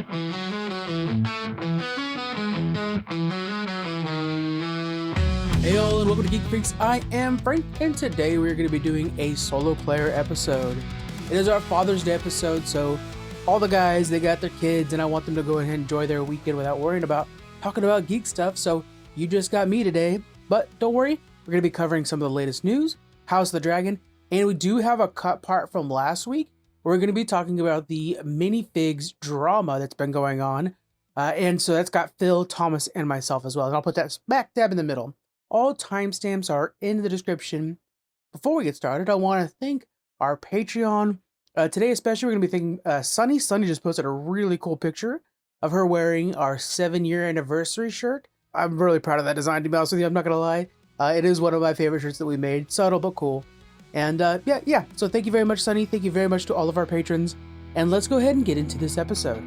Hey all, and welcome to Geek Freaks. I am Frank, and today we're going to be doing a solo player episode. It is our Father's Day episode, so all the guys, they got their kids, and I want them to go ahead and enjoy their weekend without worrying about talking about geek stuff, so you just got me today. But don't worry, we're going to be covering some of the latest news, House of the Dragon, and we do have a cut part from last week. We're going to be talking about the Minifigs drama that's been going on, and so that's got Phil, Thomas, and myself as well, and I'll put that smack dab in the middle. All timestamps are in the description. Before we get started, I want to thank our Patreon. Today especially, we're going to be thanking Sunny. Sunny just posted a really cool picture of her wearing our 7-year anniversary shirt. I'm really proud of that design, to be honest with you. I'm not going to lie. It is one of my favorite shirts that we made. Subtle but cool. And yeah. So thank you very much, Sunny. Thank you very much to all of our patrons. And let's go ahead and get into this episode.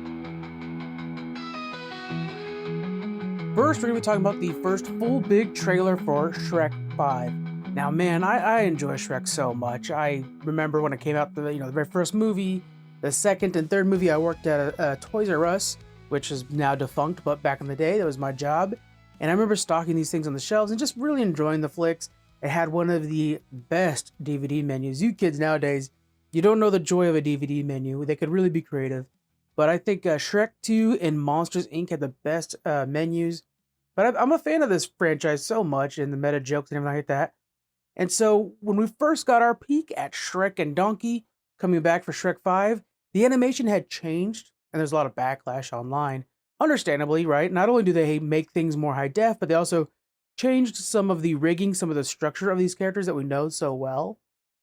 First, we're going to be talking about the first full big trailer for Shrek 5. Now, man, I enjoy Shrek so much. I remember when it came out, the very first movie, the second and third movie. I worked at a Toys R Us, which is now defunct, but back in the day, that was my job. And I remember stocking these things on the shelves and just really enjoying the flicks. It had one of the best DVD menus. You kids nowadays, you don't know the joy of a DVD menu. They could really be creative. But I think Shrek 2 and Monsters, Inc. had the best menus. But I'm a fan of this franchise so much, and the meta jokes and everything like that. And so when we first got our peek at Shrek and Donkey coming back for Shrek 5, the animation had changed, and there's a lot of backlash online. Understandably, right? Not only do they make things more high def, but they also changed some of the rigging, some of the structure of these characters that we know so well.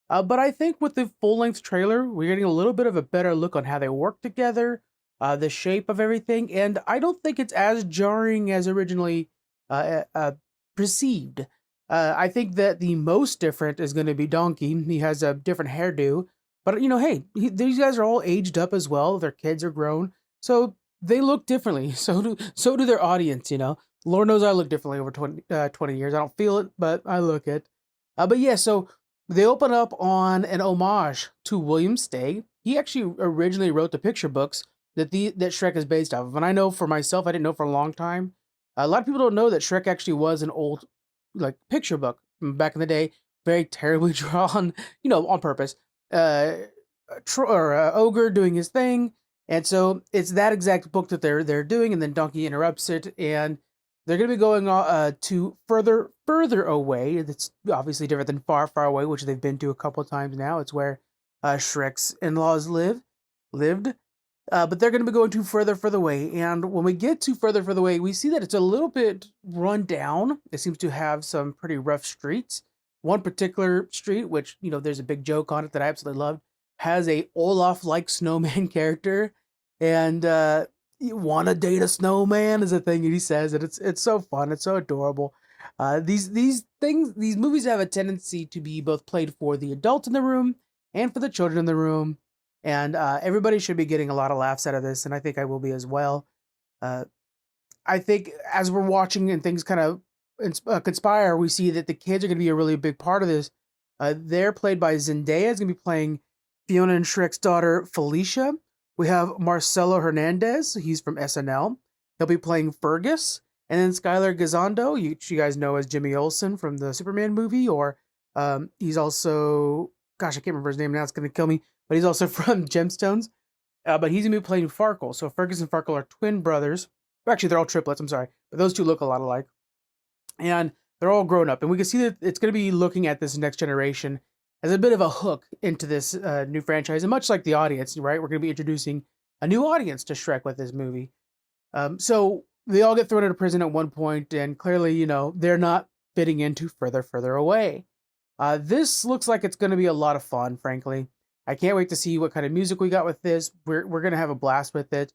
But I think with the full-length trailer, we're getting a little bit of a better look on how they work together, the shape of everything, and I don't think it's as jarring as originally perceived. I think that the most different is going to be Donkey. He has a different hairdo, but hey, these guys are all aged up as well. Their kids are grown, so they look differently. So do their audience. Lord knows I look differently over 20 years. I don't feel it, but I look it. But yeah, so they open up on an homage to William Steig. He actually originally wrote the picture books that Shrek is based off of. And I know for myself, I didn't know for a long time. A lot of people don't know that Shrek actually was an old picture book from back in the day. Very terribly drawn, on purpose. Ogre doing his thing. And so it's that exact book that they're doing, and then Donkey interrupts it, and they're going to be going to further away. It's obviously different than far away, which they've been to a couple of times now. It's where Shrek's in-laws lived. But they're going to be going to further away. And when we get to further away, we see that it's a little bit run down. It seems to have some pretty rough streets. One particular street, which, there's a big joke on it that I absolutely loved, has a Olaf-like snowman character. And you want to date a snowman is a thing he says. And it's so fun. It's so adorable. These movies have a tendency to be both played for the adults in the room and for the children in the room. And everybody should be getting a lot of laughs out of this, and I think I will be as well. I think as we're watching and things kind of conspire, we see that the kids are going to be a really big part of this. They're played by Zendaya. Is going to be playing Fiona and Shrek's daughter, Felicia. We have Marcelo Hernandez. He's from SNL. He'll be playing Fergus. And then Skylar Gisondo, you guys know as Jimmy Olsen from the Superman movie, or he's also, gosh, I can't remember his name now. It's going to kill me. But he's also from Gemstones. But he's going to be playing Farkle. So Fergus and Farkle are twin brothers. Actually, they're all triplets, I'm sorry. But those two look a lot alike. And they're all grown up. And we can see that it's going to be looking at this next generation as a bit of a hook into this new franchise. And much like the audience, right? We're going to be introducing a new audience to Shrek with this movie. So they all get thrown into prison at one point. And clearly, they're not fitting into further away. This looks like it's going to be a lot of fun, frankly. I can't wait to see what kind of music we got with this. We're going to have a blast with it.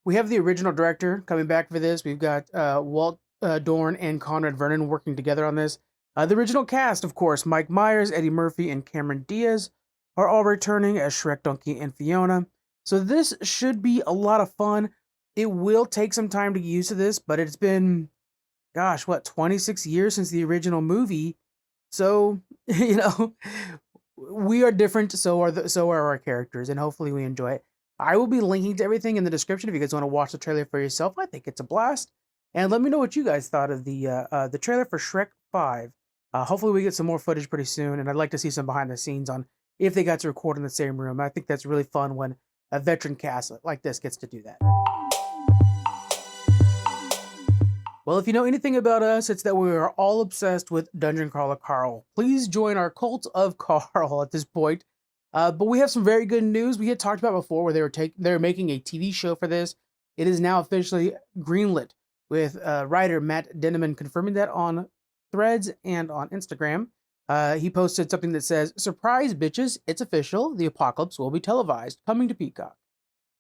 We have the original director coming back for this. We've got Walt Dorn and Conrad Vernon working together on this. The original cast, of course, Mike Myers, Eddie Murphy, and Cameron Diaz are all returning as Shrek, Donkey, and Fiona. So this should be a lot of fun. It will take some time to get used to this, but it's been, 26 years since the original movie. So, we are different, so are our characters, and hopefully we enjoy it. I will be linking to everything in the description if you guys want to watch the trailer for yourself. I think it's a blast. And let me know what you guys thought of the trailer for Shrek 5. Hopefully we get some more footage pretty soon, and I'd like to see some behind the scenes on if they got to record in the same room. I think that's really fun when a veteran cast like this gets to do that. Well, if you know anything about us, it's that we are all obsessed with Dungeon Crawler Carl. Please join our cult of Carl at this point. But we have some very good news. We had talked about before where they were making a TV show for this. It is now officially greenlit, with writer Matt Dinniman confirming that on Threads and on Instagram. He posted something that says, "Surprise, bitches, it's official. The apocalypse will be televised, coming to Peacock."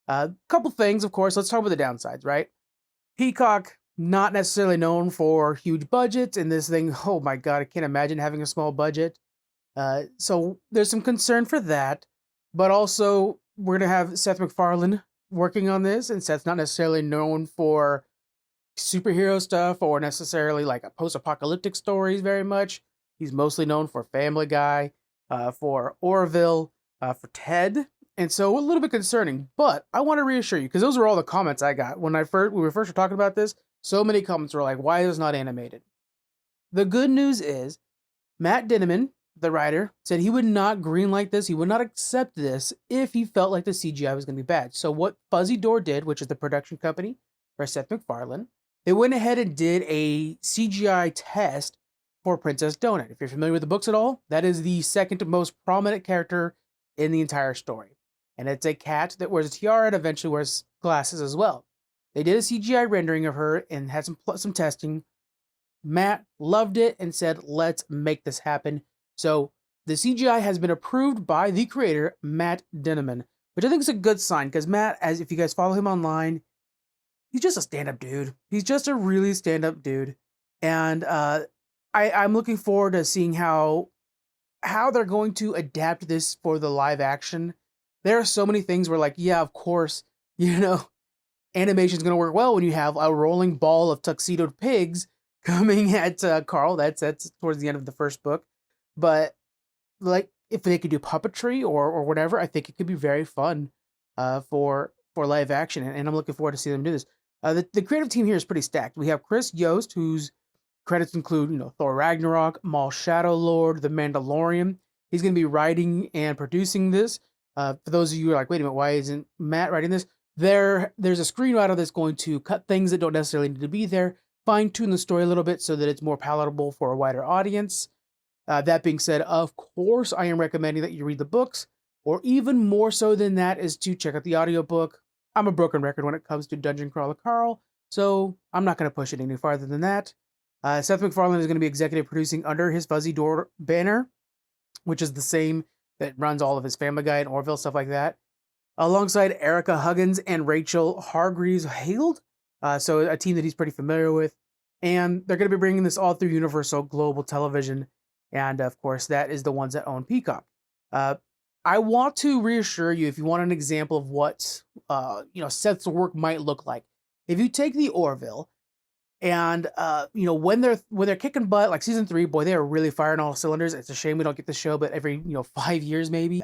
Couple things, of course. Let's talk about the downsides, right? Peacock, not necessarily known for huge budgets, and this thing, oh my god, I can't imagine having a small budget. So there's some concern for that, but also we're going to have Seth MacFarlane working on this, and Seth's not necessarily known for superhero stuff or necessarily like a post-apocalyptic stories very much. He's mostly known for Family Guy, for Orville, for Ted, and so a little bit concerning. But I want to reassure you, because those are all the comments I got when we were first talking about this. So many comments were like, "Why is this not animated?" The good news is, Matt Dinniman, the writer, said he would not greenlight this. He would not accept this if he felt like the CGI was going to be bad. So what Fuzzy Door did, which is the production company for Seth MacFarlane, they went ahead and did a CGI test for Princess Donut. If you're familiar with the books at all, that is the second most prominent character in the entire story. And it's a cat that wears a tiara and eventually wears glasses as well. They did a CGI rendering of her and had some testing. Matt loved it and said, "Let's make this happen." So the CGI has been approved by the creator, Matt Dinniman, which I think is a good sign, because Matt, as if you guys follow him online, he's just a stand-up dude. He's just a really stand-up dude. And I'm looking forward to seeing how they're going to adapt this for the live action. There are so many things where, like, yeah, of course, animation's going to work well when you have a rolling ball of tuxedoed pigs coming at Carl. That's towards the end of the first book. But like, if they could do puppetry or whatever, I think it could be very fun for live action, and I'm looking forward to seeing them do this. The creative team here is pretty stacked. We have Chris Yost, whose credits include Thor Ragnarok, Maul Shadow Lord, The Mandalorian. He's going to be writing and producing this. For those of you who are like, wait a minute, why isn't Matt writing this? There's a screenwriter that's going to cut things that don't necessarily need to be there, fine-tune the story a little bit so that it's more palatable for a wider audience. That being said, of course, I am recommending that you read the books, or even more so than that is to check out the audiobook. I'm a broken record when it comes to Dungeon Crawler Carl, so I'm not going to push it any farther than that. Seth MacFarlane is going to be executive producing under his Fuzzy Door banner, which is the same that runs all of his Family Guy and Orville, stuff like that, alongside Erica Huggins and Rachel Hargreaves-Haild, so a team that he's pretty familiar with. And they're going to be bringing this all through Universal Global Television, and of course, that is the ones that own Peacock. I want to reassure you, if you want an example of what Seth's work might look like, if you take the Orville, and when they're kicking butt, like season 3, boy, they are really firing all cylinders. It's a shame we don't get the show, but every 5 years maybe.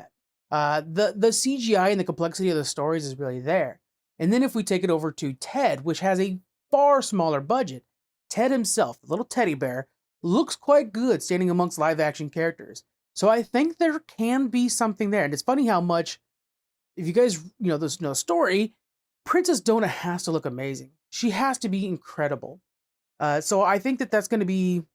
The CGI and the complexity of the stories is really there. And then if we take it over to Ted, which has a far smaller budget, Ted himself, the little teddy bear, looks quite good standing amongst live action characters. So I think there can be something there. And it's funny how much, if you guys this story, Princess Donut has to look amazing. She has to be incredible. So I think it's going to be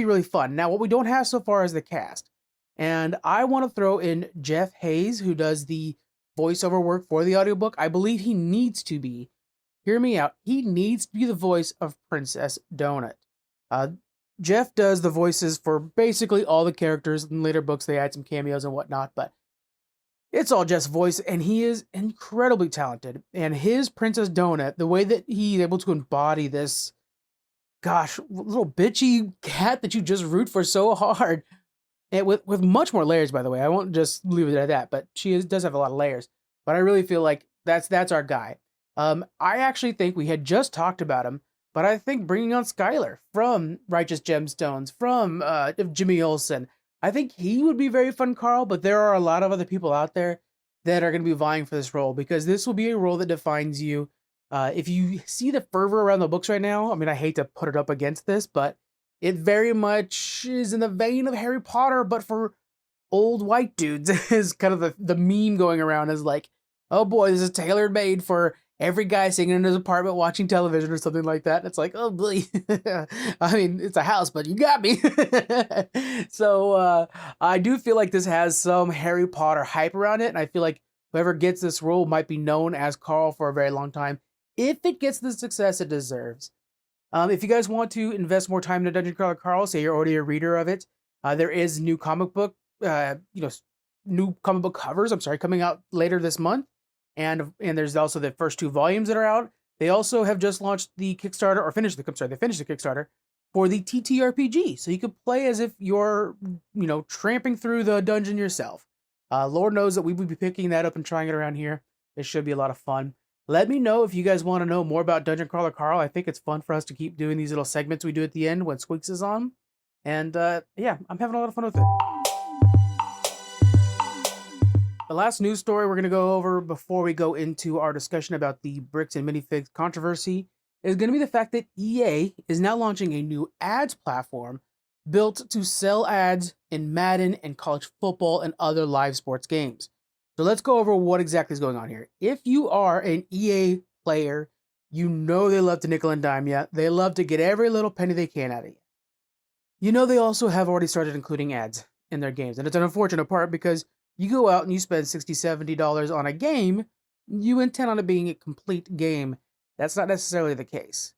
really fun. Now, what we don't have so far is the cast. And I want to throw in Jeff Hayes, who does the voiceover work for the audiobook. I believe he needs to be, hear me out, he needs to be the voice of Princess Donut. Jeff does the voices for basically all the characters. In later books, they add some cameos and whatnot, but it's all Jeff's voice, and he is incredibly talented. And his Princess Donut, the way that he's able to embody this, little bitchy cat that you just root for so hard, and with much more layers, by the way. I won't just leave it at that, but she does have a lot of layers. But I really feel like that's our guy. I actually think we had just talked about him, but I think bringing on Skylar from Righteous Gemstones, from Jimmy Olsen, I think he would be very fun, Carl, but there are a lot of other people out there that are going to be vying for this role, because this will be a role that defines you. If you see the fervor around the books right now, I mean, I hate to put it up against this, but it very much is in the vein of Harry Potter, but for old white dudes. Is kind of the meme going around, is like, oh boy, this is tailor made for every guy sitting in his apartment watching television or something like that. It's like, oh boy. I mean, it's a house, but you got me. So I do feel like this has some Harry Potter hype around it, and I feel like whoever gets this role might be known as Carl for a very long time, if it gets the success it deserves. If you guys want to invest more time in a Dungeon Crawler Carl, say you're already a reader of it, there is new comic book, new comic book covers, coming out later this month. And there's also the first 2 volumes that are out. They also have just launched the Kickstarter, or finished the Kickstarter for the TTRPG. So you could play as if you're, tramping through the dungeon yourself. Lord knows that we would be picking that up and trying it around here. It should be a lot of fun. Let me know if you guys want to know more about Dungeon Crawler Carl. I think it's fun for us to keep doing these little segments we do at the end when Squeaks is on. And yeah, I'm having a lot of fun with it. The last news story we're going to go over before we go into our discussion about the Bricks and Minifigs controversy is going to be the fact that EA is now launching a new ads platform built to sell ads in Madden and College Football and other live sports games. So let's go over what exactly is going on here. If you are an EA player, you know they love to nickel and dime you. They love to get every little penny they can out of you. You know they also have already started including ads in their games. And it's an unfortunate part, because you go out and you spend $60, $70 on a game, you intend on it being a complete game. That's not necessarily the case.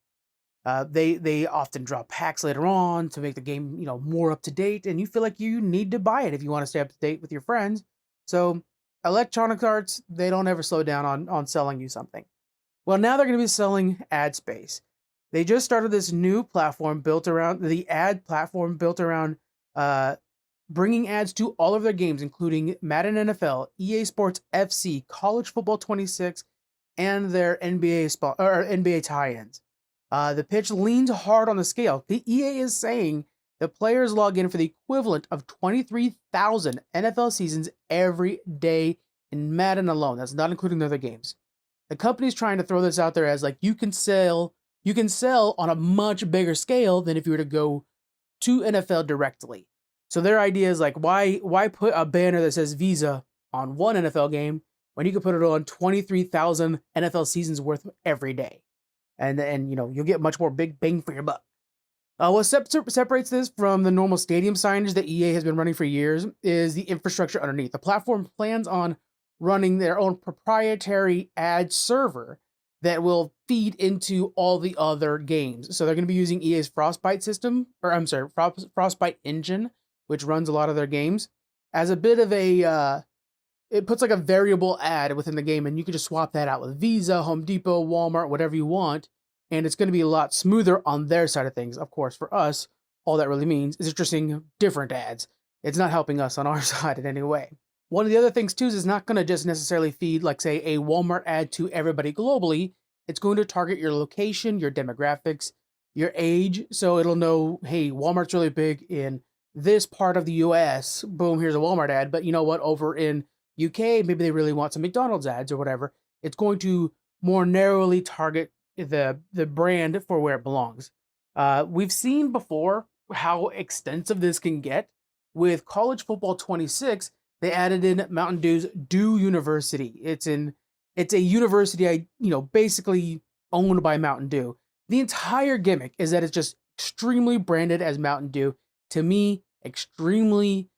They often drop packs later on to make the game, more up to date, and you feel like you need to buy it if you want to stay up to date with your friends. So Electronic Arts, they don't ever slow down on selling you something. Well, now they're going to be selling ad space. They just started this new platform built around bringing ads to all of their games, including Madden NFL, EA Sports FC, College Football 26, and their NBA tie-ins. The pitch leans hard on the scale. The EA is saying the players log in for the equivalent of 23,000 NFL seasons every day in Madden alone. That's not including the other games. The company's trying to throw this out there as like, you can sell on a much bigger scale than if you were to go to NFL directly. So their idea is like, why put a banner that says Visa on one NFL game when you could put it on 23,000 NFL seasons worth every day? And you'll get much more big bang for your buck. What separates this from the normal stadium signage that EA has been running for years is the infrastructure underneath. The platform plans on running their own proprietary ad server that will feed into all the other games. So they're going to be using EA's Frostbite engine, which runs a lot of their games, as a bit of it puts like a variable ad within the game, and you can just swap that out with Visa, Home Depot, Walmart, whatever you want, and it's going to be a lot smoother on their side of things. Of course, for us, all that really means is interesting different ads. It's not helping us on our side in any way. One of the other things too is it's not going to just necessarily feed, like say, a Walmart ad to everybody globally. It's going to target your location, your demographics, your age, so it'll know, hey, Walmart's really big in this part of the US. Boom, here's a Walmart ad. But you know what? Over in UK, maybe they really want some McDonald's ads or whatever. It's going to more narrowly target the brand for where it belongs. We've seen before how extensive this can get. With College Football 26, they added in Mountain Dew's Dew University. It's a university, basically owned by Mountain Dew. The entire gimmick is that it's just extremely branded as Mountain Dew. To me, extremely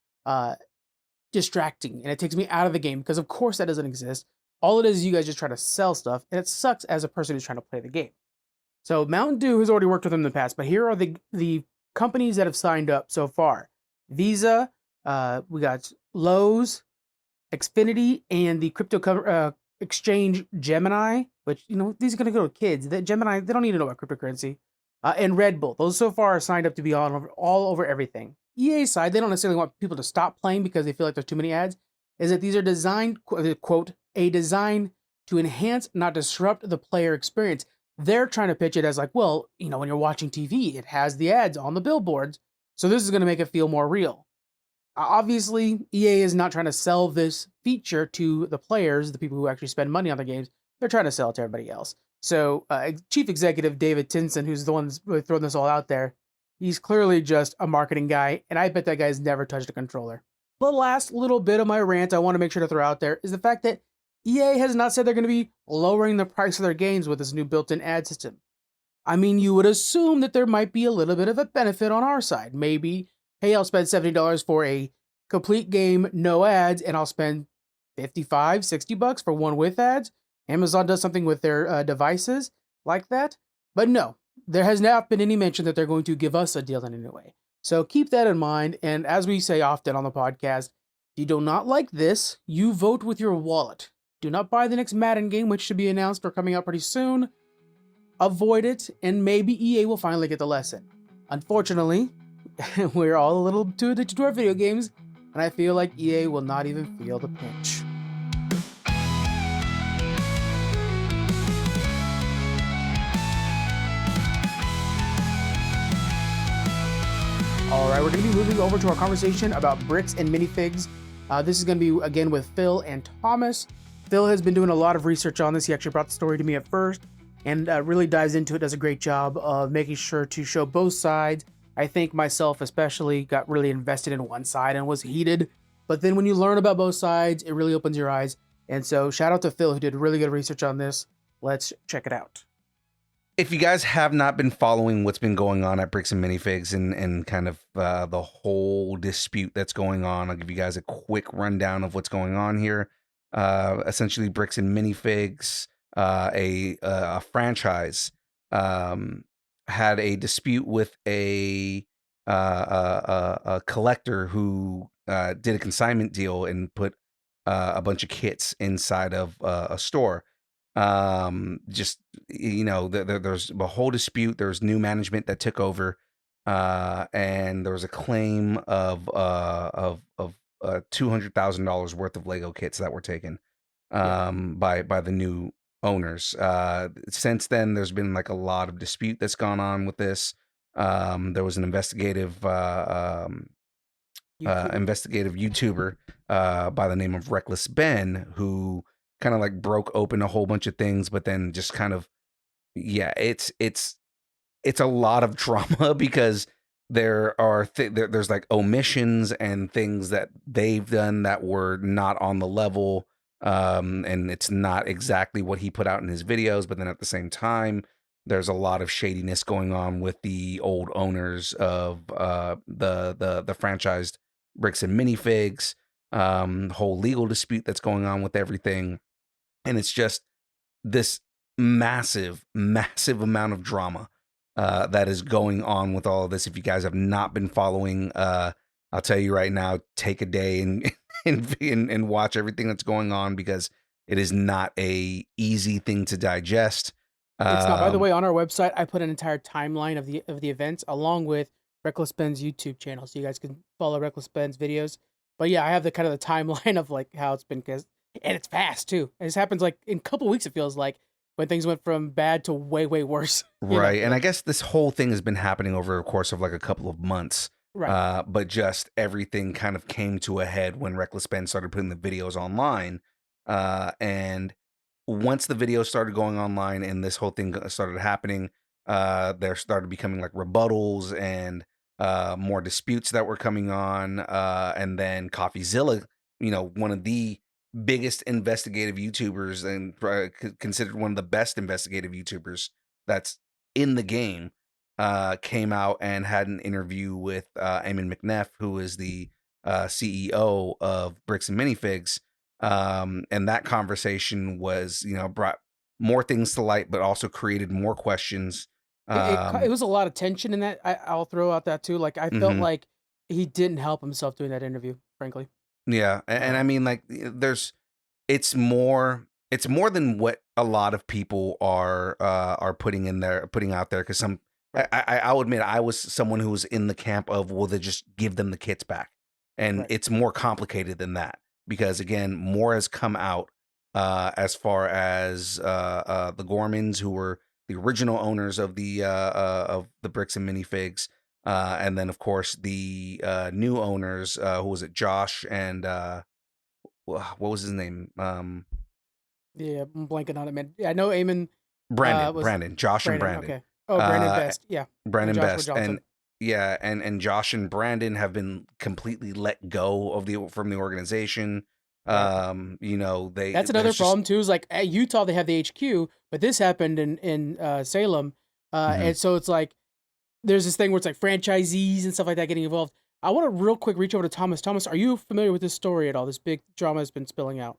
distracting, and it takes me out of the game, because of course that doesn't exist. All it is you guys just try to sell stuff, and it sucks as a person who's trying to play the game. So Mountain Dew has already worked with them in the past, but here are the companies that have signed up so far. Visa, we got Lowe's, Xfinity, and the crypto exchange Gemini, which, these are going to go to kids. The Gemini, they don't need to know about cryptocurrency. And Red Bull. Those so far are signed up to be all over everything. EA's side, they don't necessarily want people to stop playing because they feel like there's too many ads, is that these are designed, quote, a design to enhance, not disrupt the player experience. They're trying to pitch it as like, well, when you're watching TV, it has the ads on the billboards, so this is going to make it feel more real. Obviously, EA is not trying to sell this feature to the players, the people who actually spend money on the games. They're trying to sell it to everybody else. So, Chief Executive David Tinson, who's the one that's really throwing this all out there, he's clearly just a marketing guy, and I bet that guy's never touched a controller. The last little bit of my rant I want to make sure to throw out there is the fact that EA has not said they're going to be lowering the price of their games with this new built-in ad system. I mean, you would assume that there might be a little bit of a benefit on our side. Maybe, hey, I'll spend $70 for a complete game, no ads, and I'll spend 55, 60 bucks for one with ads. Amazon does something with their devices like that. But no, there has not been any mention that they're going to give us a deal in any way. So keep that in mind. And as we say often on the podcast, if you do not like this, you vote with your wallet. Do not buy the next Madden game, which should be announced or coming out pretty soon. Avoid it, and maybe EA will finally get the lesson. Unfortunately, we're all a little too addicted to our video games, and I feel like EA will not even feel the pinch. All right, we're going to be moving over to our conversation about Bricks and Minifigs. This is going to be, again, with Phil and Thomas. Phil has been doing a lot of research on this. He actually brought the story to me at first and really dives into it, does a great job of making sure to show both sides. I think myself especially got really invested in one side and was heated. But then when you learn about both sides, it really opens your eyes. And so shout out to Phil, who did really good research on this. Let's check it out. If you guys have not been following what's been going on at Bricks and Minifigs and kind of the whole dispute that's going on, I'll give you guys a quick rundown of what's going on here. Essentially, Bricks and Minifigs, a franchise, had a dispute with a collector who did a consignment deal and put a bunch of kits inside of a store. Just, you know, there's a whole dispute. There's new management that took over, and there was a claim of $200,000 worth of Lego kits that were taken by the new owners. Since then, there's been like a lot of dispute that's gone on with this. There was an investigative YouTuber by the name of Reckless Ben who kind of like broke open a whole bunch of things, but then just kind of, yeah, it's a lot of drama because there are there's like omissions and things that they've done that were not on the level, and it's not exactly what he put out in his videos. But then at the same time, there's a lot of shadiness going on with the old owners of the franchised Bricks and Minifigs, whole legal dispute that's going on with everything. And it's just this massive amount of drama that is going on with all of this. If you guys have not been following, I'll tell you right now, take a day and watch everything that's going on, because it is not a easy thing to digest. It's not. By the way, on our website, I put an entire timeline of the events along with Reckless Ben's YouTube channel, so you guys can follow Reckless Ben's videos. But yeah, I have the kind of the timeline of like how it's been, and it's fast too. And this happens like in a couple weeks. It feels like when things went from bad to way worse. Right, and I guess this whole thing has been happening over the course of like a couple of months. Right. But just everything kind of came to a head when Reckless Ben started putting the videos online, and once the videos started going online and this whole thing started happening, there started becoming like rebuttals and more disputes that were coming on, and then CoffeeZilla, you know, one of the biggest investigative YouTubers and considered one of the best investigative YouTubers that's in the game, came out and had an interview with Eamon McNeff, who is the CEO of Bricks and Minifigs. And that conversation was, you know, brought more things to light, but also created more questions. It was a lot of tension in that. I'll throw out that too. Like I felt like he didn't help himself doing that interview, frankly. Yeah, and I mean, like, it's more than what a lot of people are putting out there. Because I'll admit, I was someone who was in the camp of, well, they just give them the kits back, and it's more complicated than that. Because again, more has come out as far as the Gormans, who were the original owners of the Bricks and Minifigs, And then of course the new owners, who was it, Josh and what was his name? Yeah, I'm blanking on it, man. Yeah, I know Eamon was Brandon, Josh and Brandon. Brandon. Okay. Oh, Brandon Uh, Best. Yeah, and Brandon Joshua Best, and Johnson. yeah, and Josh and Brandon have been completely let go of from the organization. Right. You know, That's another there's just problem too. Is like at Utah they have the HQ, but this happened in Salem, Mhm. and so it's like there's this thing where it's like franchisees and stuff like that getting involved. I want to real quick reach over to Thomas. Thomas, are you familiar with this story at all? This big drama has been spilling out.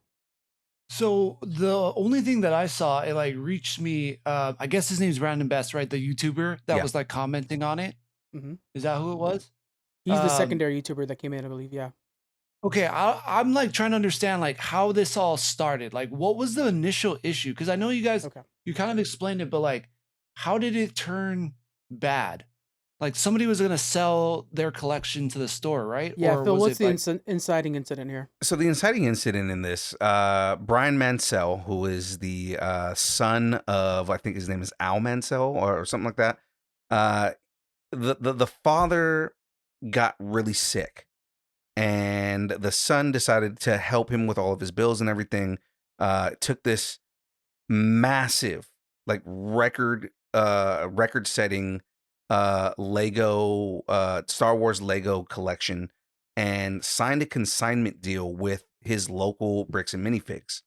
So the only thing that I saw, it like reached me. I guess his name's Brandon Best, right? The YouTuber that Yeah. was like commenting on it. Hmm. Is that who it was? He's the Um, secondary YouTuber that came in, I believe. Yeah. Okay, I'm like trying to understand like how this all started. Like, what was the initial issue? Because I know you guys, Okay. you kind of explained it, but like, how did it turn bad? Like somebody was gonna sell their collection to the store, right? Yeah, Or Phil, was what's it the like, inciting incident here? So the inciting incident in this, Brian Mansell, who is the son of, I think his name is Al Mansell or something like that. Uh, the father got really sick, and the son decided to help him with all of his bills and everything. Took this massive, like record setting Lego Star Wars Lego collection and signed a consignment deal with his local Bricks and Minifigs.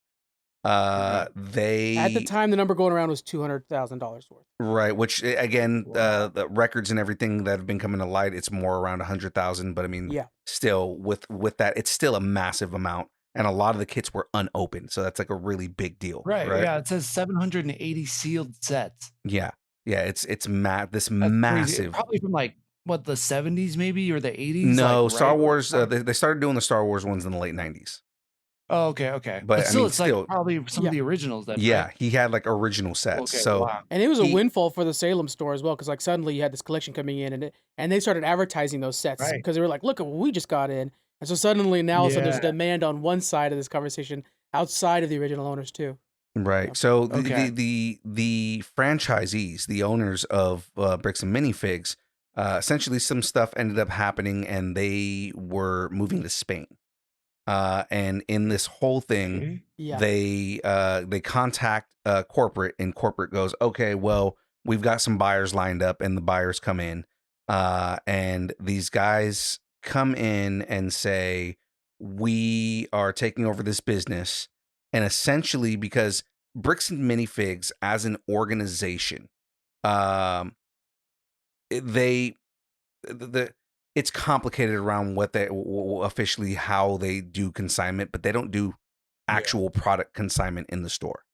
okay, At the They time, the number going around was $200,000 worth. Right, which again, wow, the records and everything that have been coming to light, it's more around 100,000. But I mean, Yeah. still with that, it's still a massive amount, and a lot of the kits were unopened, so that's like a really big deal, right? right? Yeah, it says 780 sealed sets. Yeah, yeah, it's this That's crazy. massive. Probably from like what the 70s maybe or the 80s, like No, Star right when it Wars. started. They started doing the Star Wars ones in the late '90s, Oh, okay, okay. But but I still, mean, it's like still, probably some Yeah. of the originals then, yeah, right? he had like original sets. Okay, So wow. And it was a he windfall for the Salem store as well, because like suddenly you had this collection coming in, and they started advertising those sets Right. because they were like, "Look at what we just got in," and so suddenly now all of a sudden there's Yeah. a demand on one side of this conversation outside of the original owners too. Yeah. Right. So Okay. the franchisees, the owners of Bricks and Minifigs, essentially some stuff ended up happening, and they were moving to Spain. And in this whole thing, Okay. Yeah. they contact corporate, and corporate goes, okay, well, we've got some buyers lined up, and the buyers come in, and these guys come in and say, we are taking over this business, and essentially because Bricks and Minifigs as an organization, um, they the it's complicated around what they officially how they do consignment, but they don't do Yeah. actual product consignment in the store.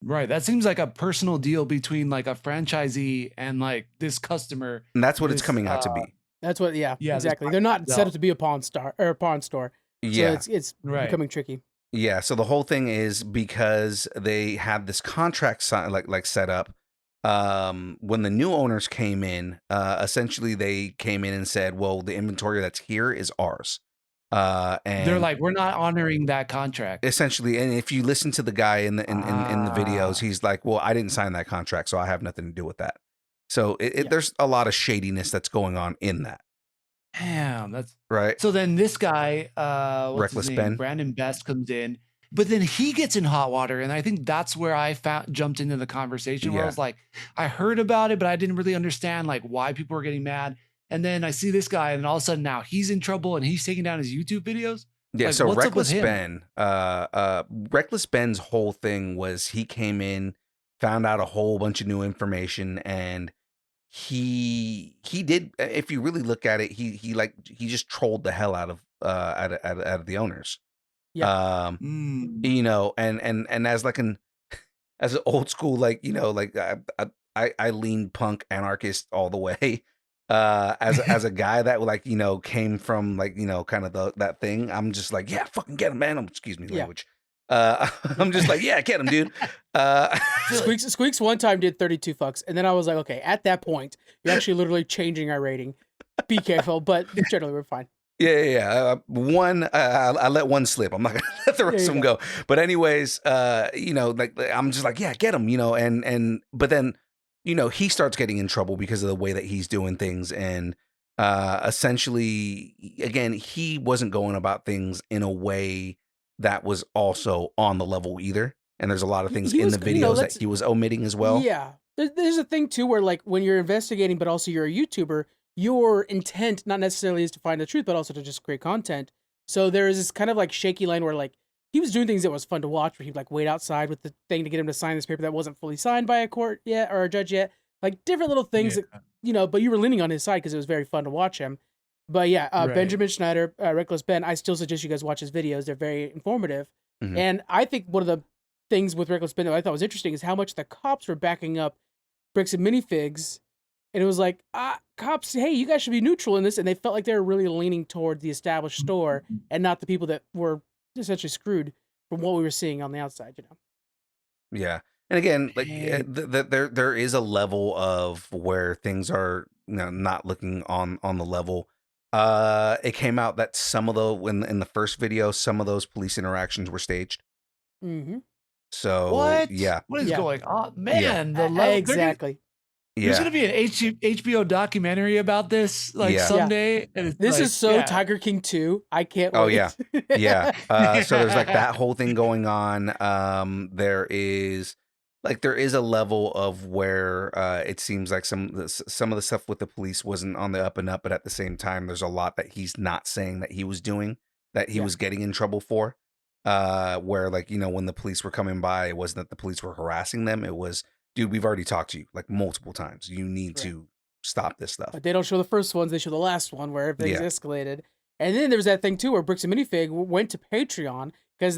Right. That seems like a personal deal between like a franchisee and like this customer, And that's what it's this coming out to be. That's what. Yeah, yeah, this exactly. buyer They're not set up itself. to be a pawn star or a pawn store, so Yeah. it's Right. becoming tricky. Yeah, so the whole thing is because they had this contract like set up. When the new owners came in, essentially they came in and said, "Well, the inventory that's here is ours." They're And like, we're not honoring that contract. essentially, and if you listen to the guy in in the videos, Ah, he's like, "Well, I didn't sign that contract, so I have nothing to do with that." So Yeah. there's a lot of shadiness that's going on in that, damn. That's right? so then this guy, what's his Reckless name? Ben. Brandon Best comes in, but then he gets in hot water. And I think that's where I found jumped into the conversation where I Yeah. was like, I heard about it, but I didn't really understand like why people were getting mad. And then I see this guy, and all of a sudden now he's in trouble and he's taking down his YouTube videos. Yeah, Like, so what's up with Reckless him? Ben, Reckless Ben's whole thing was he came in, found out a whole bunch of new information, and he did. If you really look at it, he just trolled the hell out of out of the owners. Yeah. Mm, You know, and as like as an old school, like, you know, like I lean punk anarchist all the way. As a guy that, like, you know, came from, like, you know, kind of that thing, I'm just like, yeah, fucking get him, man. Excuse me, Yeah. language. I'm just like, yeah, get him, dude. Uh, Squeaks one time did 32 fucks, and then I was like, okay, at that point, you're actually literally changing our rating. Be careful, but generally we're fine. yeah. One, I let one slip. I'm not gonna let the There rest you of them go. go. But anyways, you know, like, I'm just like, yeah, get him, you know, and but then he starts getting in trouble because of the way that he's doing things. And essentially, again, he wasn't going about things in a way that was also on the level either. And there's a lot of things He in was, the you know, videos that let's he was omitting as well. yeah. There's a thing too where like when you're investigating, but also you're a YouTuber, your intent not necessarily is to find the truth, but also to just create content. So there is this kind of like shaky line where like he was doing things that was fun to watch, where he'd like wait outside with the thing to get him to sign this paper that wasn't fully signed by a court yet or a judge yet. Like different little things Yeah. that, but you were leaning on his side because it was very fun to watch him. But yeah, Right. Benjamin Schneider, Reckless Ben, I still suggest you guys watch his videos. They're very informative. Mhm. And I think one of the things with Reckless Ben that I thought was interesting is how much the cops were backing up Bricks and Minifigs. And it was like, cops, hey, you guys should be neutral in this. And they felt like they were really leaning toward the established store and not the people that were essentially screwed from what we were seeing on the outside, Yeah. And again, like Dang. there is a level of where things are not looking on the level. It came out that some of the in the first video, some of those police interactions were staged. Mm-hmm. So What? yeah, What is Yeah. going on? Man, the level. Exactly. There's yeah, gonna be an HBO documentary about this like Yeah. someday. And it's This like, is so yeah. Tiger King 2. I can't Oh, wait. yeah. yeah. So there's like that whole thing going on. There is a level of where it seems like some of the stuff with the police wasn't on the up and up, but at the same time, there's a lot that he's not saying that he was doing that he Yeah. was getting in trouble for. Where like when the police were coming by, it wasn't that the police were harassing them. It was, dude, we've already talked to you like multiple times. You need Right. to stop this stuff. But they don't show the first ones, they show the last one where everything's Yeah. escalated. And then there's that thing too where Bricks and Minifig went to Patreon because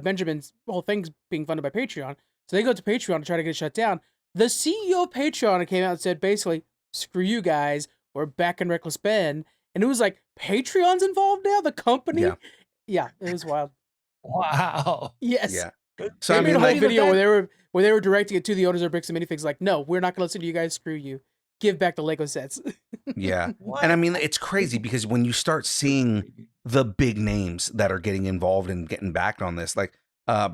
Benjamin's whole thing's being funded by Patreon. So they go to Patreon to try to get it shut down. The CEO of Patreon came out and said basically, screw you guys, we're back in Reckless Ben. And it was like, Patreon's involved now? The company? Yeah. Yeah, it was wild. Wow. Yes. Yeah. So So they I made mean, a whole like, video where they were directing it to the owners of Bricks and Minifigs, like, no, we're not gonna listen to you guys, screw you. Give back the Lego sets. yeah. What? And I mean, it's crazy because when you start seeing the big names that are getting involved and getting backed on this, like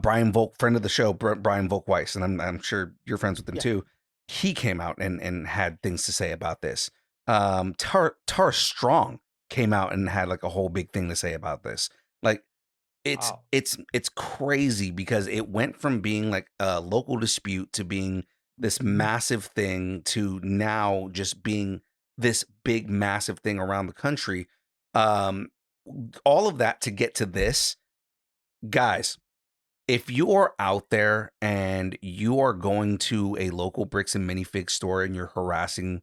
Brian Volk, friend of the show, Brian Volkweiss, and I'm sure you're friends with him Yeah. too. He came out and had things to say about this. Tara Strong came out and had like a whole big thing to say about this. Like Wow. it's crazy because it went from being like a local dispute to being this massive thing to now just being this big massive thing around the country. All of that to get to this, guys. If you are out there and you are going to a local Bricks and Minifig store and you're harassing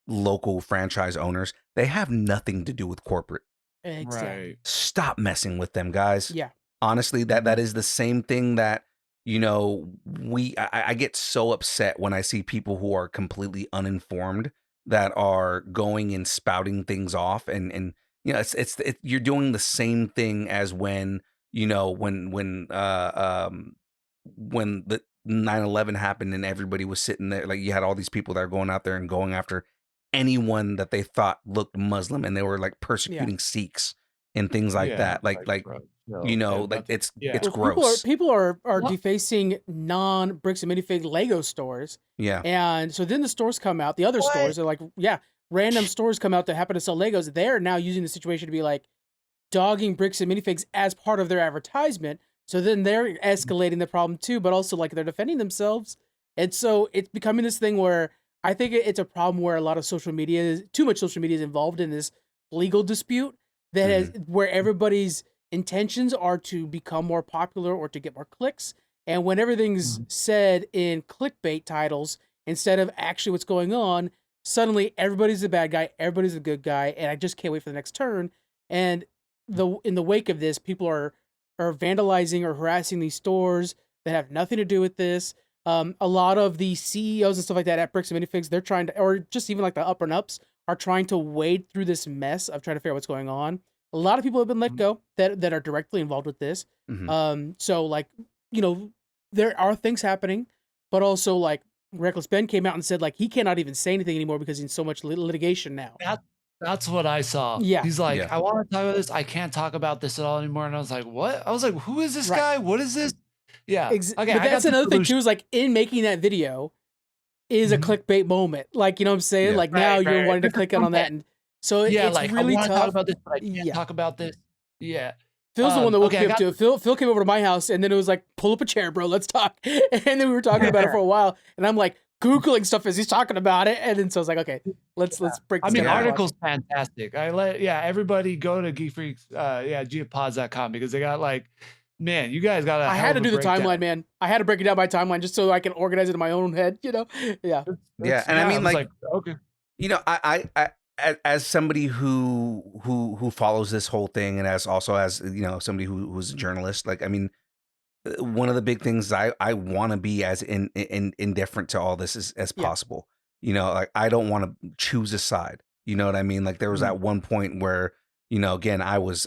local franchise owners, they have nothing to do with corporate. Exactly. Right. Stop messing with them, guys. Yeah. Honestly, that is the same thing that I get so upset when I see people who are completely uninformed that are going and spouting things off, and you're doing the same thing as when when the 9/11 happened and everybody was sitting there, like you had all these people that are going out there and going after anyone that they thought looked Muslim, and they were like persecuting Sikhs and things like Yeah, that. Like bro, like that's- it's Well, gross. people are What? defacing non Bricks and Minifig Lego stores. Yeah. And so then the stores come out, the other What? stores are like, random stores come out that happen to sell Legos. They're now using the situation to be like dogging Bricks and Minifigs as part of their advertisement. So then they're escalating the problem too, but also like they're defending themselves. And so it's becoming this thing where I think it's a problem where a lot of too much social media is involved in this legal dispute that has where everybody's intentions are to become more popular or to get more clicks. And when everything's said in clickbait titles instead of actually what's going on, suddenly everybody's the bad guy, everybody's the good guy, and I just can't wait for the next turn. And in the wake of this, people are vandalizing or harassing these stores that have nothing to do with this. A lot of the CEOs and stuff like that at Bricks and Minifigs, they're trying to, or just even like the up and ups, are trying to wade through this mess of trying to figure out what's going on. A lot of people have been let go that are directly involved with this. So like, there are things happening, but also like Reckless Ben came out and said like he cannot even say anything anymore because he's in so much litigation now. That's what I saw. Yeah. He's like, Yeah. I want to talk about this. I can't talk about this at all anymore. And I was like, what? I was like, who is this Right. guy? What is this? Yeah. Okay. But that's another thing too, is like in making that video, is a Mhm. clickbait moment. Like, you know what I'm saying? Yeah. Like now Right, you're right. wanting to This is click on that. something And so yeah, it's like, I really wanna talk tough. about this, but I can't Yeah. talk about this. Yeah. Phil's the one that woke Okay, I me up got to it. Phil came over to my house and then it was like, pull up a chair, bro. Let's talk. And then we were talking about it for a while. And I'm like Googling stuff as he's talking about it. And then so I was like, okay, let's break I this mean, down. Yeah. article's fantastic. Everybody go to Geek Freaks, geopods.com because they got like, man, you guys got a I hell had to of do a the breakdown. timeline, man. I had to break it down by timeline just so I can organize it in my own head, you know? Yeah. Yeah, and I mean, was like, okay. you know, as somebody who follows this whole thing, and as also as you know somebody who's a journalist, like, I mean, one of the big things I want to be as indifferent to all this as Yeah. possible. You know, like, I don't want to choose a side. You know what I mean? Like, there was Mhm. that one point where, you know, again, I was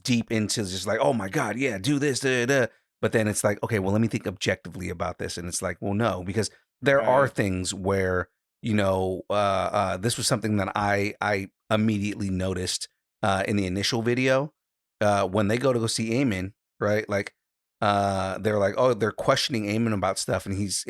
deep into just like, oh my God, yeah, do this, da, da, da. But then it's like, okay, well, let me think objectively about this. And it's like, well, no, because there are Right. things where, you know, this was something that I immediately noticed in the initial video when they go see Eamon, right? Like, they're like, oh, they're questioning Eamon about stuff, and he's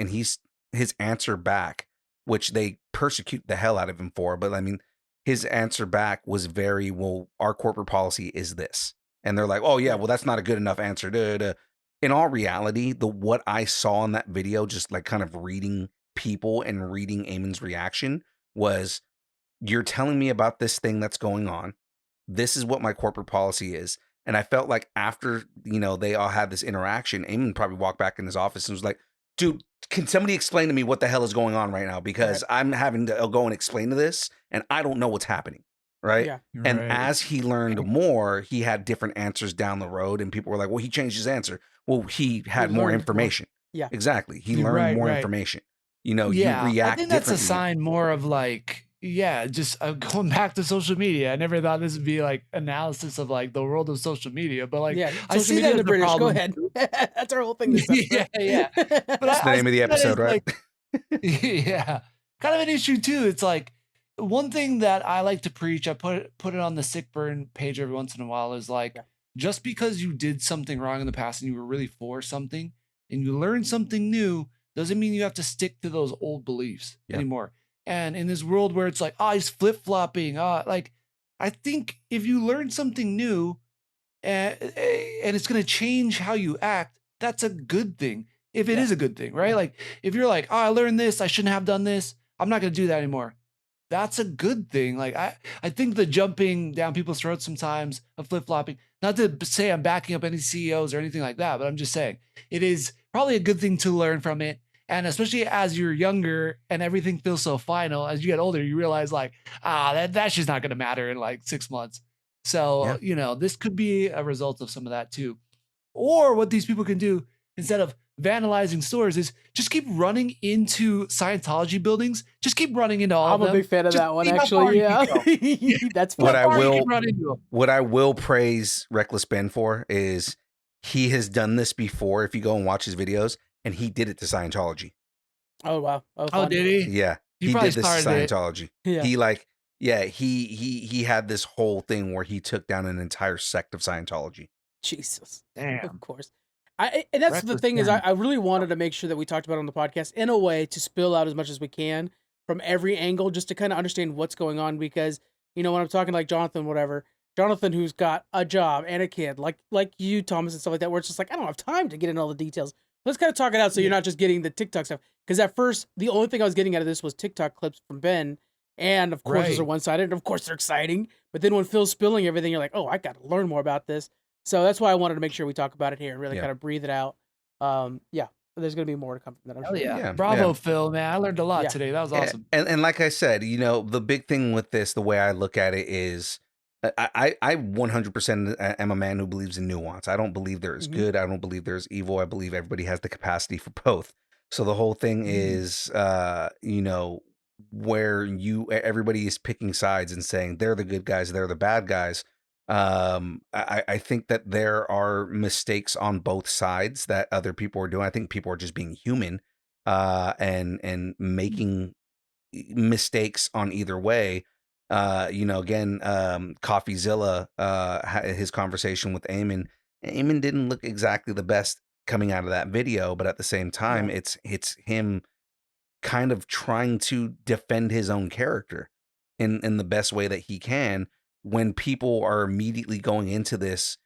his answer back, which they persecute the hell out of him for. But I mean, his answer back was very, well, our corporate policy is this, and they're like, oh yeah, Yeah. well, that's not a good enough answer. Duh, duh. In all reality, what I saw in that video, just like kind of reading people and reading Eamon's reaction, was, you're telling me about this thing that's going on. This is what my corporate policy is. And I felt like after, you know, they all had this interaction, Eamon probably walked back in his office and was like, dude, can somebody explain to me what the hell is going on right now? Because I'm having to go and explain to this and I don't know what's happening. Right. Yeah. And Right. as he learned more, he had different answers down the road, and people were like, well, he changed his answer. Well, he had more learned more. information. Yeah. Exactly. He You're learned right, more right. information. You know, you Yeah, I react think that's a differently. sign more of like, just going back to social media. I never thought this would be like analysis of like the world of social media, but like Yeah. I Social see media that and as the a British. Go problem. ahead. That's our whole thing this episode. Yeah. But That's the I name of see the that as episode, right? like, yeah, kind of an issue too. It's like one thing that I like to preach. I put it on the sick burn page every once in a while. Is like, Yeah. just because you did something wrong in the past and you were really for something and you learned something new doesn't mean you have to stick to those old beliefs Yeah. anymore. And in this world where it's like, he's flip flopping, like I think if you learn something new and it's going to change how you act, that's a good thing. If it Yeah. is a good thing, right? Like if you're like, I learned this, I shouldn't have done this, I'm not going to do that anymore. That's a good thing. Like I think the jumping down people's throats sometimes, of flip flopping. Not to say I'm backing up any CEOs or anything like that, but I'm just saying it is probably a good thing to learn from it. And especially as you're younger and everything feels so final, as you get older, you realize like, that's just not going to matter in like 6 months. So, Yeah. you know, this could be a result of some of that too. Or what these people can do instead of vandalizing stores is just keep running into Scientology buildings. Just keep running into all I'm of a them. big fan of Just that one, see how far actually. you Yeah. can go. That's What fun. I How far you will- can run into them. What I will praise Reckless Ben for is he has done this before. If you go and watch his videos, and he did it to Scientology. Oh, wow. Oh, fun. did he? Yeah, He he probably did this to started it. Scientology. Yeah. He like, yeah, he had this whole thing where he took down an entire sect of Scientology. Jesus. Damn. Of course. And that's the Reckless thing is, Ben. I really wanted to make sure that we talked about it on the podcast in a way to spill out as much as we can from every angle, just to kind of understand what's going on. Because, you know, when I'm talking like Jonathan, who's got a job and a kid, like you, Thomas, and stuff like that, where it's just like, I don't have time to get into all the details. Let's kind of talk it out so you're not just getting the TikTok stuff. Because at first, the only thing I was getting out of this was TikTok clips from Ben. And of course, those are Right. one-sided. And of course, they're exciting. But then when Phil's spilling everything, you're like, oh, I got to learn more about this. So that's why I wanted to make sure we talk about it here and really Yeah. kind of breathe it out. Yeah, there's going to be more to come from that, I'm Hell sure. yeah. Yeah, Bravo, yeah. Phil, man. I learned a lot Yeah. today. That was awesome. And like I said, you know, the big thing with this, the way I look at it is, I 100% am a man who believes in nuance. I don't believe there is Mhm. good. I don't believe there's evil. I believe everybody has the capacity for both. So the whole thing is, you know, where everybody is picking sides and saying they're the good guys, they're the bad guys. I think that there are mistakes on both sides that other people are doing. I think people are just being human, and making mistakes on either way. You know, again, Coffeezilla, his conversation with Eamon didn't look exactly the best coming out of that video, but at the same time, No. it's him kind of trying to defend his own character in the best way that he can when people are immediately going into this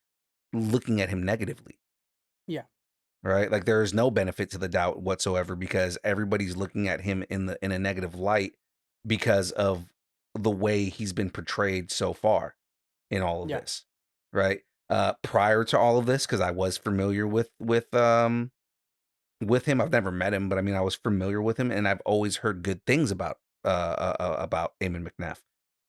looking at him negatively. Yeah. Right? Like there is no benefit to the doubt whatsoever because everybody's looking at him in a negative light because of the way he's been portrayed so far in all of Yeah. this. Right? Prior to all of this, because I was familiar with him. I've never met him, but I mean I was familiar with him and I've always heard good things about Eamon McNeff.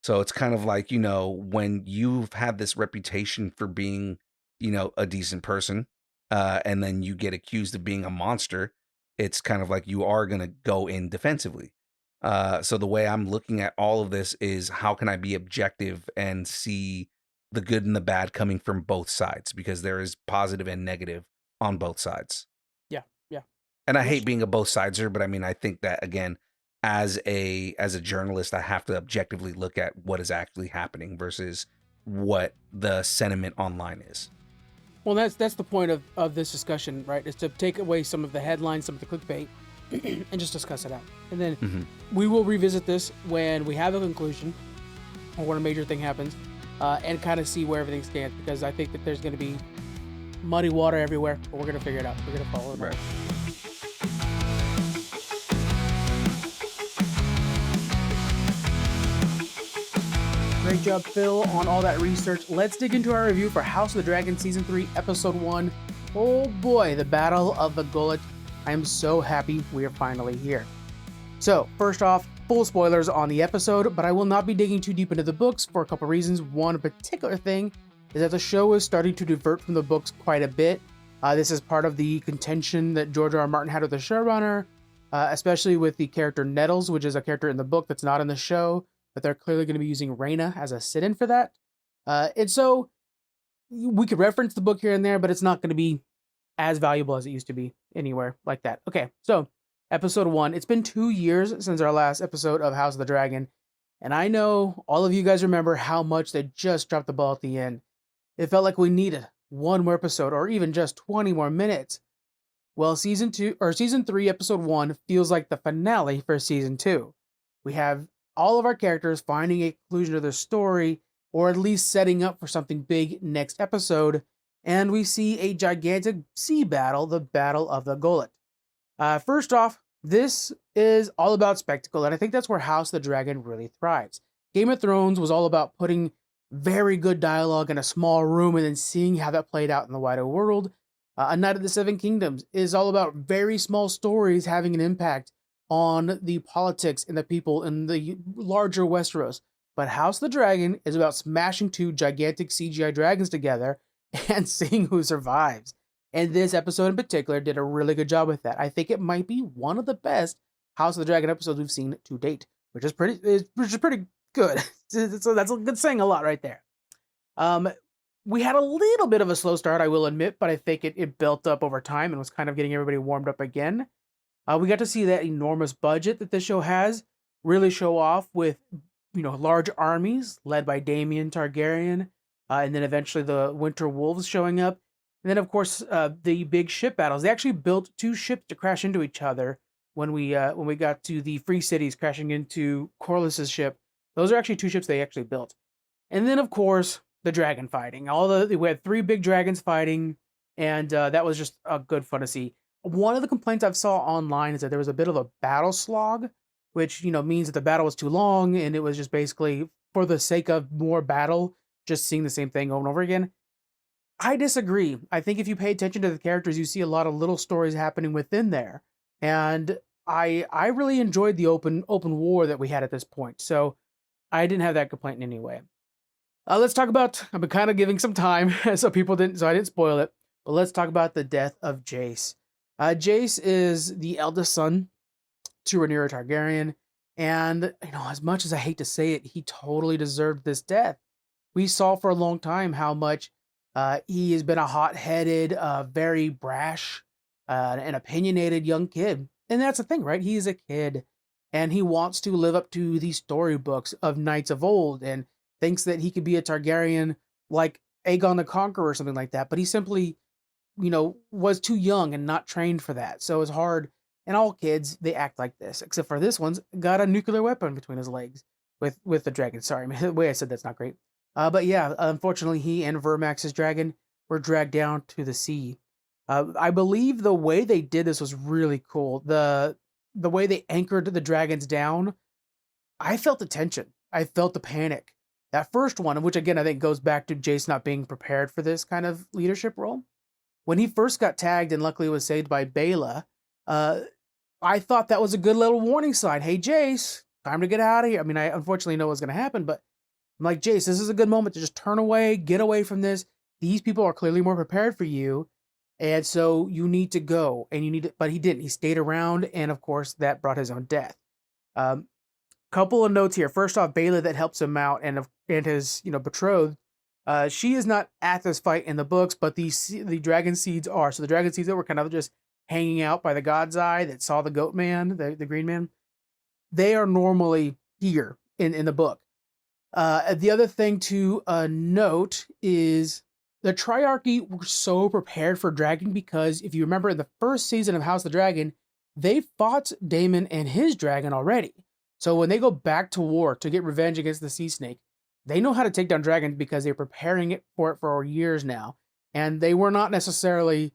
So it's kind of like, when you've had this reputation for being, a decent person, and then you get accused of being a monster, it's kind of like you are going to go in defensively. So the way I'm looking at all of this is how can I be objective and see the good and the bad coming from both sides, because there is positive and negative on both sides. Yeah. Yeah. And I Which- hate being a both sideser, but I mean, I think that again, as a journalist, I have to objectively look at what is actually happening versus what the sentiment online is. Well, that's the point of this discussion, right? Is to take away some of the headlines, some of the clickbait, and just discuss it out. And then we will revisit this when we have a conclusion or when a major thing happens, and kind of see where everything stands. Because I think that there's going to be muddy water everywhere, but we're going to figure it out. We're going to follow it. Right. Great job, Phil, on all that research. Let's dig into our review for House of the Dragon Season 3, Episode 1. Oh boy, the Battle of the Gullet. I am so happy we are finally here. So, first off, full spoilers on the episode, but I will not be digging too deep into the books for a couple reasons. One particular thing is that the show is starting to divert from the books quite a bit. This is part of the contention that George R.R. Martin had with the showrunner, especially with the character Nettles, which is a character in the book that's not in the show. But they're clearly going to be using Rhaena as a sit-in for that. And so we could reference the book here and there, but it's not going to be as valuable as it used to be anywhere like that. Okay, so episode 1. It's been 2 years since our last episode of House of the Dragon. And I know all of you guys remember how much they just dropped the ball at the end. It felt like we needed one more episode or even just 20 more minutes. Well, season 3, episode 1 feels like the finale for season 2. We have all of our characters finding a conclusion to their story, or at least setting up for something big next episode, and we see a gigantic sea battle, the Battle of the Gullet. First off, this is all about spectacle, and I think that's where House of the Dragon really thrives. Game of Thrones was all about putting very good dialogue in a small room and then seeing how that played out in the wider world. A Knight of the Seven Kingdoms is all about very small stories having an impact on the politics and the people in the larger Westeros. But House of the Dragon is about smashing two gigantic CGI dragons together and seeing who survives. And this episode in particular did a really good job with that. I think it might be one of the best House of the Dragon episodes we've seen to date, which is pretty good. So that's saying a lot right there. We had a little bit of a slow start, I will admit, but I think it built up over time and was kind of getting everybody warmed up again. We got to see that enormous budget that this show has really show off with, large armies led by Daemon Targaryen, and then eventually the Winter Wolves showing up. And then, of course, the big ship battles. They actually built 2 ships to crash into each other when we got to the Free Cities crashing into Corlys's ship. Those are actually 2 ships they actually built. And then, of course, the dragon fighting. We had 3 big dragons fighting, and that was just good fun to see. One of the complaints I've saw online is that there was a bit of a battle slog, which, means that the battle was too long and it was just basically for the sake of more battle, just seeing the same thing over and over again. I disagree. I think if you pay attention to the characters, you see a lot of little stories happening within there. And I really enjoyed the open war that we had at this point. So I didn't have that complaint in any way. Let's talk about, I've been kind of giving some time so I didn't spoil it. But let's talk about the death of Jace. Jace is the eldest son to Rhaenyra Targaryen, and as much as I hate to say it, he totally deserved this death. We saw for a long time how much he has been a hot-headed, very brash, and opinionated young kid, and that's the thing, right? He's a kid, and he wants to live up to the storybooks of knights of old, and thinks that he could be a Targaryen like Aegon the Conqueror or something like that, but he simply was too young and not trained for that. So it's hard And all kids, they act like this, except for this one's got a nuclear weapon between his legs with the dragon. Sorry, the way I said that's not great. But yeah, unfortunately, he and Vermax's dragon were dragged down to the sea. I believe the way they did this was really cool. The way they anchored the dragons down, I felt the tension. I felt the panic. That first one, which again I think goes back to Jace not being prepared for this kind of leadership role. When he first got tagged and luckily was saved by Bela, I thought that was a good little warning sign. Hey, Jace, time to get out of here. I mean, I unfortunately know what's going to happen, but I'm like, Jace, this is a good moment to just turn away, get away from this. These people are clearly more prepared for you. And so you need to go, and you need to, but he didn't. He stayed around, and of course, that brought his own death. Couple of notes here. First off, Bela that helps him out, and his betrothed. She is not at this fight in the books, but the dragon seeds are. So the dragon seeds that were kind of just hanging out by the God's Eye that saw the Goat Man, the Green Man, they are normally here in the book. The other thing to note is the Triarchy were so prepared for Dragon because if you remember in the first season of House of the Dragon, they fought Daemon and his dragon already. So when they go back to war to get revenge against the Sea Snake, they know how to take down dragons because they're preparing it for years now. And they were not necessarily,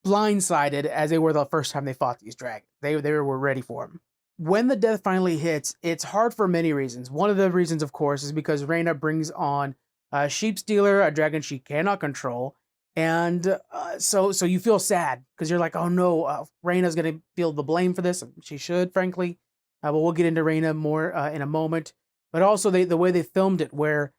blindsided as they were the first time they fought these dragons. They were ready for them. When the death finally hits, it's hard for many reasons. One of the reasons, of course, is because Rhaena brings on a sheep stealer, a dragon she cannot control. And so you feel sad because you're like, oh no, Rhaena's going to feel the blame for this. And she should, frankly. But we'll get into Rhaena more in a moment. But also the way they filmed it, where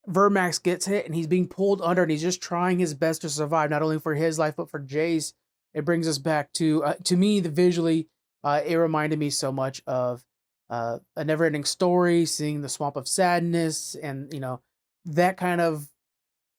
Vermax gets hit and he's being pulled under and he's just trying his best to survive, not only for his life, but for Jace. It brings us back to me, visually, it reminded me so much of a never-ending story, seeing the swamp of sadness and, that kind of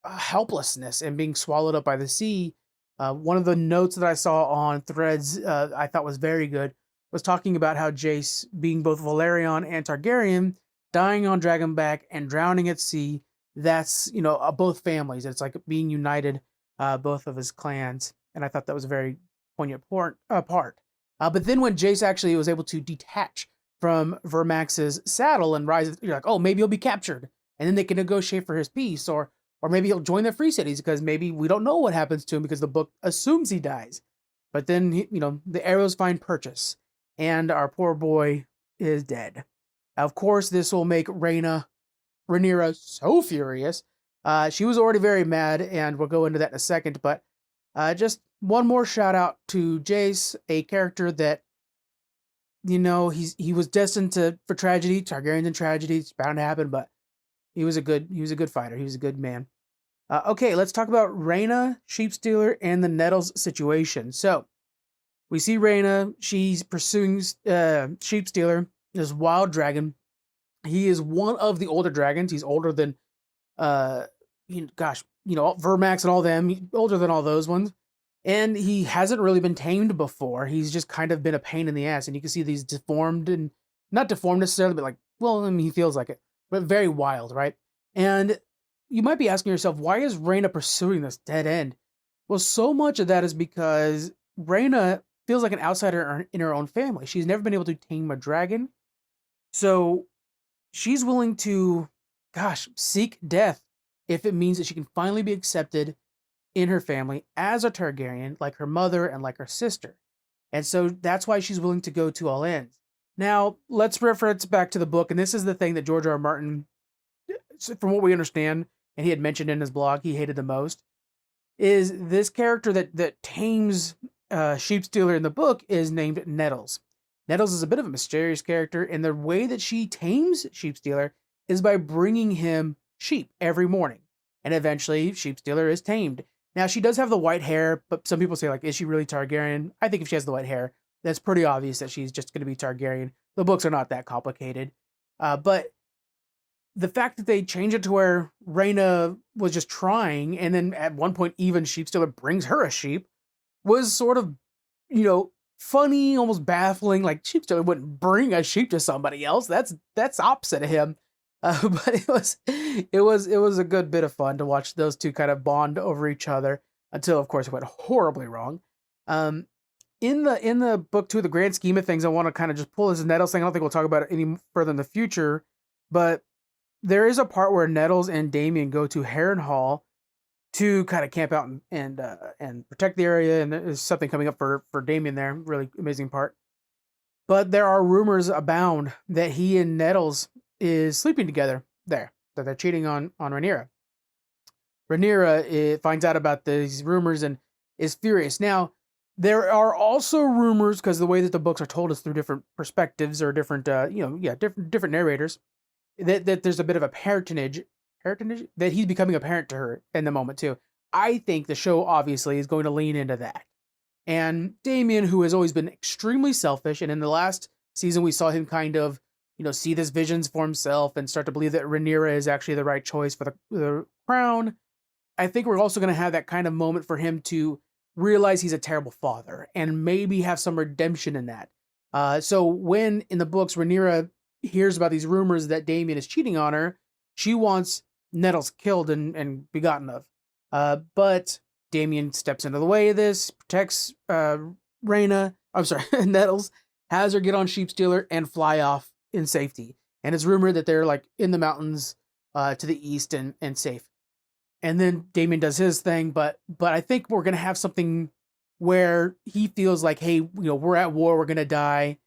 helplessness and being swallowed up by the sea. One of the notes that I saw on Threads I thought was very good was talking about how Jace, being both Valerian and Targaryen, dying on Dragonback and drowning at sea, that's, both families. It's like being united, both of his clans. And I thought that was a very poignant part. But then when Jace actually was able to detach from Vermax's saddle and rise, you're like, oh, maybe he'll be captured. And then they can negotiate for his peace, or maybe he'll join the Free Cities because maybe we don't know what happens to him because the book assumes he dies. But then, the arrows find purchase, and our poor boy is dead. Of course, this will make Rhaenyra so furious. She was already very mad, and we'll go into that in a second. But just one more shout out to Jace, a character that, he was destined for tragedy. Targaryens and tragedy, it's bound to happen, but he was a good fighter. He was a good man. Okay, let's talk about Rhaena, Sheepstealer, and the Nettles situation. So we see Rhaena. She's pursuing Sheepstealer, this wild dragon. He is one of the older dragons. He's older than, Vermax and all them. He's older than all those ones. And he hasn't really been tamed before. He's just kind of been a pain in the ass. And you can see these deformed, and not deformed necessarily, but he feels like it. But very wild, right? And you might be asking yourself, why is Rhaena pursuing this dead end? Well, so much of that is because Rhaena feels like an outsider in her own family. She's never been able to tame a dragon. So she's willing to, seek death if it means that she can finally be accepted in her family as a Targaryen, like her mother and like her sister. And so that's why she's willing to go to all ends. Now, let's reference back to the book, and this is the thing that George R. R. Martin, from what we understand, and he had mentioned in his blog, he hated the most, is this character that tames Sheepstealer in the book is named Nettles. Nettles is a bit of a mysterious character, and the way that she tames Sheepstealer is by bringing him sheep every morning, and eventually Sheepstealer is tamed. Now, she does have the white hair, but some people say, is she really Targaryen? I think if she has the white hair, that's pretty obvious that she's just going to be Targaryen. The books are not that complicated. But the fact that they change it to where Rhaena was just trying, and then at one point even Sheepstealer brings her a sheep, was sort of, funny, almost baffling. Like, Sheepstealer wouldn't bring a sheep to somebody else. That's opposite of him. But it was a good bit of fun to watch those two kind of bond over each other until, of course, it went horribly wrong. in the book too, the grand scheme of things, I want to kind of just pull this Nettles thing. I don't think we'll talk about it any further in the future, but there is a part where Nettles and Damien go to Harrenhal to kind of camp out and protect the area, and there's something coming up for Damien there. Really amazing part. But there are rumors abound that he and Nettles is sleeping together there, that they're cheating on Rhaenyra. Rhaenyra finds out about these rumors and is furious. Now, there are also rumors, because the way that the books are told is through different perspectives or different, different narrators, that there's a bit of a parentage that he's becoming a parent to her in the moment too. I think the show obviously is going to lean into that. And Damien, who has always been extremely selfish, and in the last season we saw him kind of, see this visions for himself and start to believe that Rhaenyra is actually the right choice for the crown. I think we're also going to have that kind of moment for him to realize he's a terrible father and maybe have some redemption in that. So when in the books Rhaenyra hears about these rumors that Damien is cheating on her, she wants Nettles killed and begotten of. But Damien steps into the way of this, protects Nettles, has her get on Sheepstealer and fly off in safety. And it's rumored that they're like in the mountains to the east and safe. And then Damien does his thing, but I think we're gonna have something where he feels like, hey, we're at war, we're gonna die.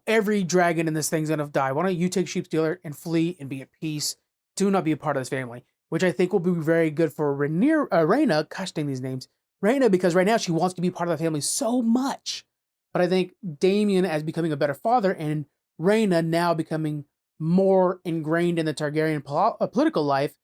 Every dragon in this thing's gonna die. Why don't you take Sheepstealer and flee and be at peace? Do not be a part of this family, which I think will be very good for Rhaena. Gosh dang these names, Rhaena, because right now she wants to be part of the family so much. But I think Damien as becoming a better father and Rhaena now becoming more ingrained in the Targaryen political life.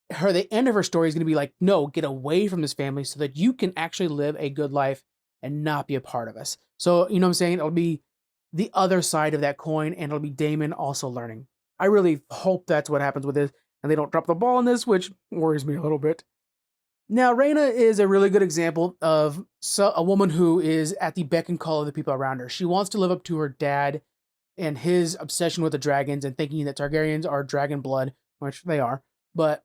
The end of her story is going to be like, no, get away from this family so that you can actually live a good life and not be a part of us. So, you know what I'm saying? It'll be the other side of that coin, and it'll be Damon also learning. I really hope that's what happens with this, and they don't drop the ball on this, which worries me a little bit. Now, Rhaena is a really good example of a woman who is at the beck and call of the people around her. She wants to live up to her dad and his obsession with the dragons and thinking that Targaryens are dragon blood, which they are. But,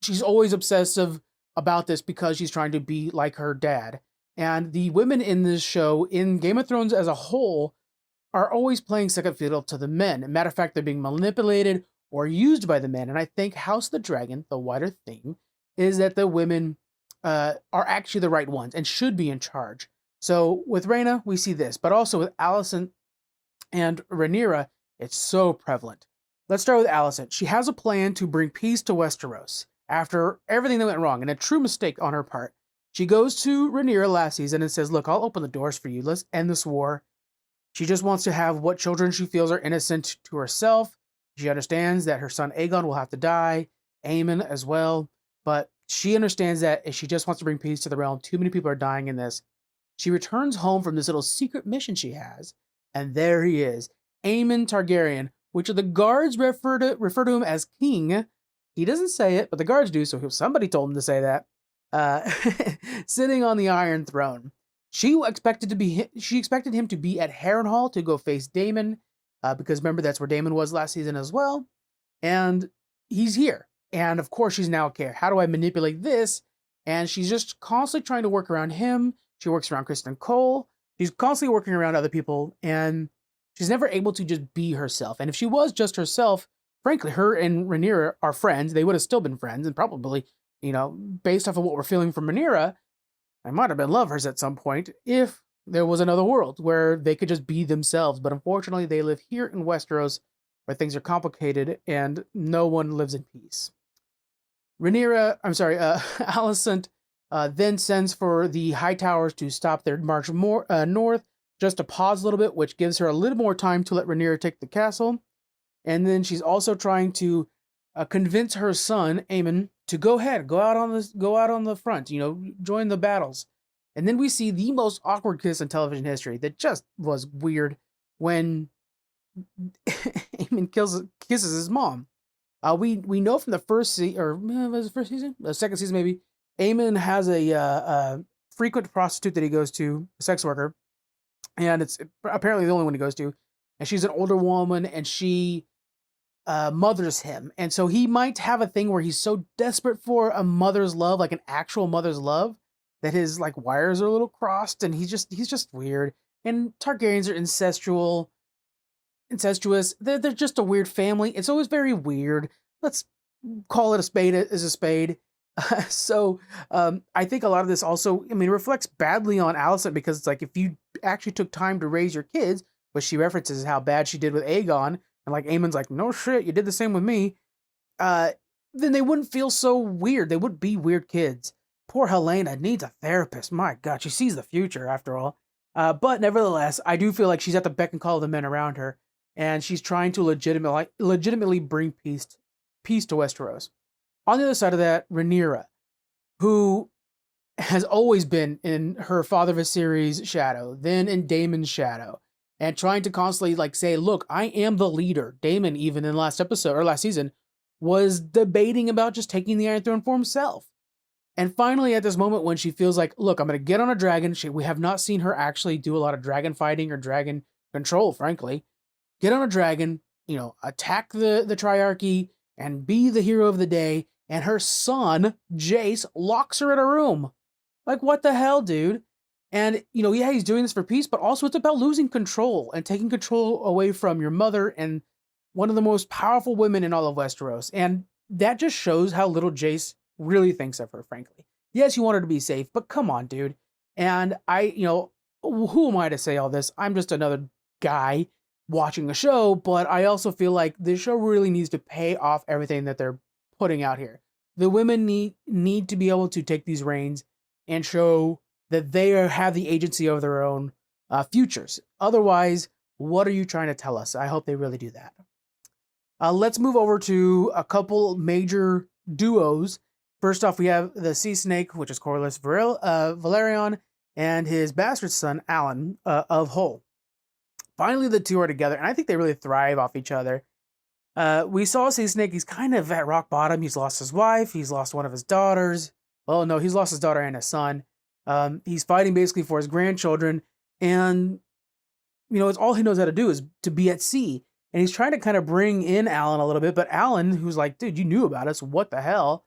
she's always obsessive about this because she's trying to be like her dad. And the women in this show, in Game of Thrones as a whole, are always playing second fiddle to the men. Matter of fact, they're being manipulated or used by the men. And I think House of the Dragon, the wider theme, is that the women are actually the right ones and should be in charge. So with Rhaena, we see this. But also with Alicent and Rhaenyra, it's so prevalent. Let's start with Alicent. She has a plan to bring peace to Westeros after everything that went wrong, and a true mistake on her part. She goes to Rhaenyra last season and says, look, I'll open the doors for you. Let's end this war. She just wants to have what children she feels are innocent to herself. She understands that her son Aegon will have to die, Aemon as well, but she understands that if she just wants to bring peace to the realm, too many people are dying in this. She returns home from this little secret mission she has, and there he is, Aemon Targaryen, which the guards refer to him as king. He doesn't say it, but the guards do, so somebody told him to say that. Sitting on the Iron Throne. She expected him to be at Harrenhal to go face Daemon, because remember that's where Daemon was last season as well. And he's here. And of course she's now care. How do I manipulate this? And she's just constantly trying to work around him. She works around Kristen Cole. She's constantly working around other people, and she's never able to just be herself. And if she was just herself, frankly, her and Rhaenyra are friends. They would have still been friends, and probably, based off of what we're feeling from Rhaenyra, I might have been lovers at some point if there was another world where they could just be themselves. But unfortunately, they live here in Westeros where things are complicated and no one lives in peace. Alicent then sends for the High Towers to stop their march north, just to pause a little bit, which gives her a little more time to let Rhaenyra take the castle. And then she's also trying to convince her son Aemon to go out on the front, join the battles. And then we see the most awkward kiss in television history that just was weird when Aemon kisses his mom. We know from the first season, or was it the first season? The second season maybe. Aemon has a frequent prostitute that he goes to, a sex worker, and it's apparently the only one he goes to. And she's an older woman, and she mothers him. And so he might have a thing where he's so desperate for a mother's love, like an actual mother's love, that his like wires are a little crossed, and he's just weird. And Targaryens are incestuous. They're just a weird family. It's always very weird. Let's call it a spade as a spade. So I think a lot of this also, I mean, reflects badly on Alicent, because it's like, if you actually took time to raise your kids, which she references how bad she did with Aegon, and like Aemon's like, no shit, you did the same with me, then they wouldn't feel so weird. They would be weird kids. Poor Helena needs a therapist. My God, she sees the future after all. But nevertheless, I do feel like she's at the beck and call of the men around her, and she's trying to legitimately bring peace to Westeros. On the other side of that, Rhaenyra, who has always been in her Father Viserys' shadow, then in Daemon's shadow, and trying to constantly like say, look, I am the leader. Daemon, even in last season, was debating about just taking the Iron Throne for himself. And finally, at this moment when she feels like, look, I'm going to get on a dragon. We have not seen her actually do a lot of dragon fighting or dragon control, frankly. Get on a dragon, attack the Triarchy and be the hero of the day. And her son, Jace, locks her in a room. Like, what the hell, dude? And, yeah, he's doing this for peace, but also it's about losing control and taking control away from your mother and one of the most powerful women in all of Westeros. And that just shows how little Jace really thinks of her, frankly. Yes, you want her to be safe, but come on, dude. And who am I to say all this? I'm just another guy watching a show, but I also feel like this show really needs to pay off everything that they're putting out here. The women need to be able to take these reins and show that they have the agency of their own futures. Otherwise, what are you trying to tell us? I hope they really do that. Let's move over to a couple major duos. First off, we have the Sea Snake, which is Corlys Velaryon, and his bastard son, Alan, of Hull. Finally, the two are together, and I think they really thrive off each other. We saw Sea Snake, he's kind of at rock bottom. He's lost his wife, he's lost one of his daughters. Well, no, he's lost his daughter and his son. He's fighting basically for his grandchildren, and, it's all he knows how to do is to be at sea. And he's trying to kind of bring in Alan a little bit, but Alan, who's like, dude, you knew about us, what the hell?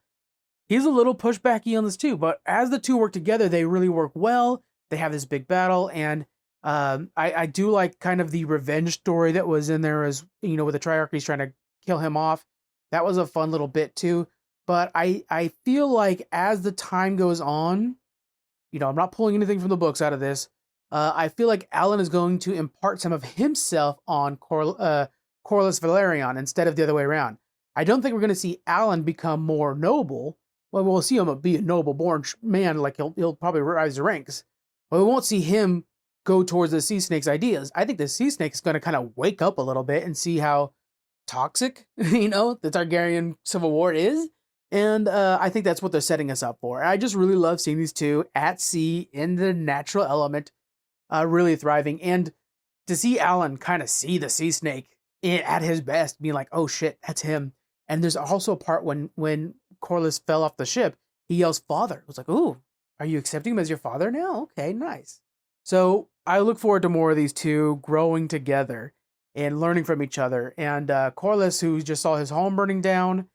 He's a little pushbacky on this too, but as the two work together, they really work well. They have this big battle, and I do like kind of the revenge story that was in there, as with the Triarchy's trying to kill him off. That was a fun little bit too. But I feel like as the time goes on, I'm not pulling anything from the books out of this. I feel like Alan is going to impart some of himself on Corlys Velaryon instead of the other way around. I don't think we're going to see Alan become more noble. Well, we'll see him be a noble-born man, like he'll probably rise the ranks. But we won't see him go towards the Sea Snake's ideas. I think the Sea Snake is going to kind of wake up a little bit and see how toxic, the Targaryen Civil War is. And I think that's what they're setting us up for. I just really love seeing these two at sea in the natural element, really thriving. And to see Alan kind of see the Sea Snake at his best, being like, oh shit, that's him. And there's also a part when Corlys fell off the ship, he yells, father. It was like, ooh, are you accepting him as your father now? Okay, nice. So I look forward to more of these two growing together and learning from each other. And Corlys, who just saw his home burning down,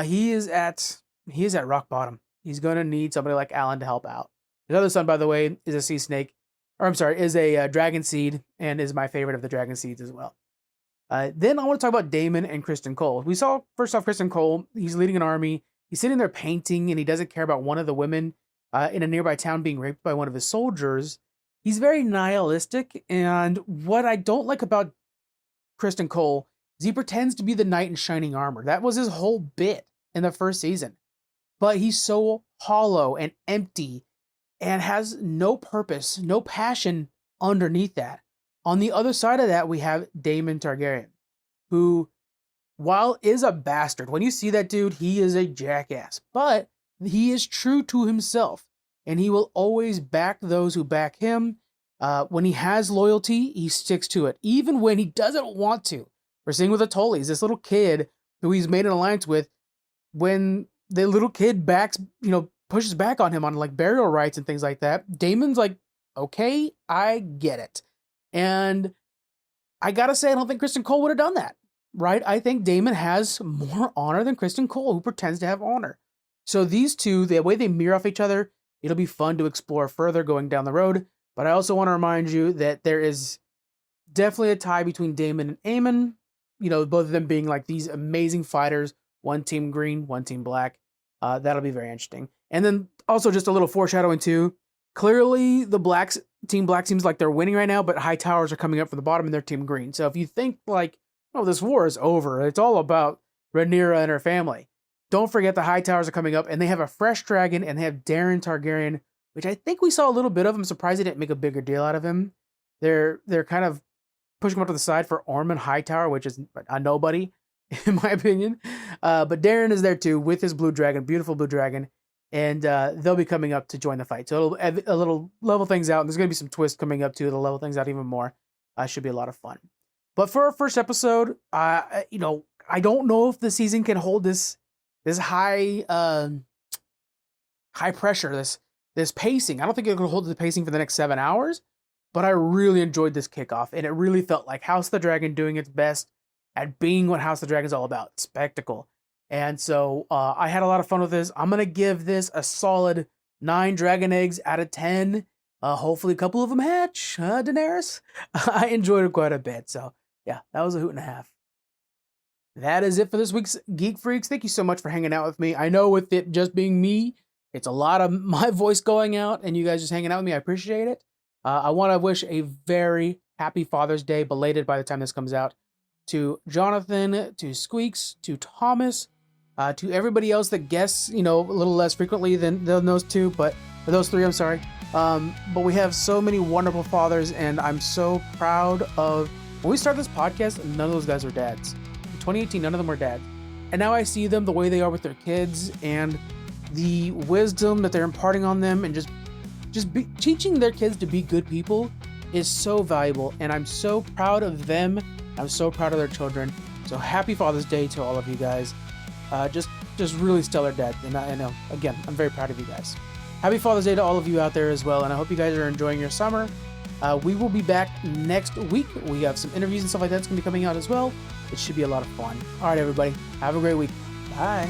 he is at rock bottom. He's going to need somebody like Alan to help out. His other son, by the way, is a sea snake, is a dragon seed, and is my favorite of the dragon seeds as well. Then I want to talk about Daemon and Criston Cole. We saw, first off, Criston Cole. He's leading an army. He's sitting there painting, and he doesn't care about one of the women in a nearby town being raped by one of his soldiers. He's very nihilistic, and what I don't like about Criston Cole is he pretends to be the knight in shining armor. That was his whole bit in the first season. But he's so hollow and empty and has no purpose, no passion underneath that. On the other side of that, we have Daemon Targaryen, who, while is a bastard, when you see that dude, he is a jackass. But he is true to himself, and he will always back those who back him. When he has loyalty, he sticks to it, even when he doesn't want to. We're seeing with the Tullys, this little kid who he's made an alliance with, when the little kid pushes back on him on like burial rites and things like that, Daemon's like, okay, I get it. And I gotta say, I don't think Criston Cole would have done that, right? I think Daemon has more honor than Criston Cole, who pretends to have honor. So these two, the way they mirror off each other It'll be fun to explore further going down the road. But I also want to remind you that there is definitely a tie between Daemon and Aemon. You know, both of them being like these amazing fighters. One team green, one team black. That'll be very interesting. And then also just a little foreshadowing too. Clearly, the Team Black seems like they're winning right now, but high towers are coming up from the bottom and they're Team Green. So if you think like, oh, this war is over, it's all about Rhaenyra and her family. Don't forget the high towers are coming up, and they have a fresh dragon, and they have Daemon Targaryen, which I think we saw a little bit of. I'm surprised they didn't make a bigger deal out of him. They're kind of pushing him up to the side for Ormond Hightower, which is a nobody, in my opinion. But Daemon is there too with his blue dragon, beautiful blue dragon. And they'll be coming up to join the fight. So it'll a little level things out. And there's going to be some twists coming up too to level things out even more. Should be a lot of fun. But for our first episode, I don't know if the season can hold this high pressure, this pacing. I don't think it can hold the pacing for the next 7 hours. But I really enjoyed this kickoff. And it really felt like House of the Dragon doing its best at being what House of the Dragon is all about. Spectacle. And so I had a lot of fun with this. I'm going to give this a solid 9 dragon eggs out of 10. Hopefully a couple of them hatch, Daenerys. I enjoyed it quite a bit. So yeah, that was a hoot and a half. That is it for this week's Geek Freaks. Thank you so much for hanging out with me. I know with it just being me, it's a lot of my voice going out and you guys just hanging out with me. I appreciate it. I want to wish a very happy Father's Day, belated by the time this comes out, to Jonathan, to Squeaks, to Thomas, to everybody else that guests, a little less frequently than those two, but for those three, I'm sorry. But we have so many wonderful fathers, and I'm so proud of, when we started this podcast, none of those guys were dads. In 2018, none of them were dads. And now I see them the way they are with their kids, and the wisdom that they're imparting on them, and just teaching their kids to be good people is so valuable, and I'm so proud of them. I'm so proud of their children. So happy Father's Day to all of you guys. Just really stellar dad. And I know, again, I'm very proud of you guys. Happy Father's Day to all of you out there as well. And I hope you guys are enjoying your summer. We will be back next week. We have some interviews and stuff like that's going to be coming out as well. It should be a lot of fun. All right, everybody. Have a great week. Bye.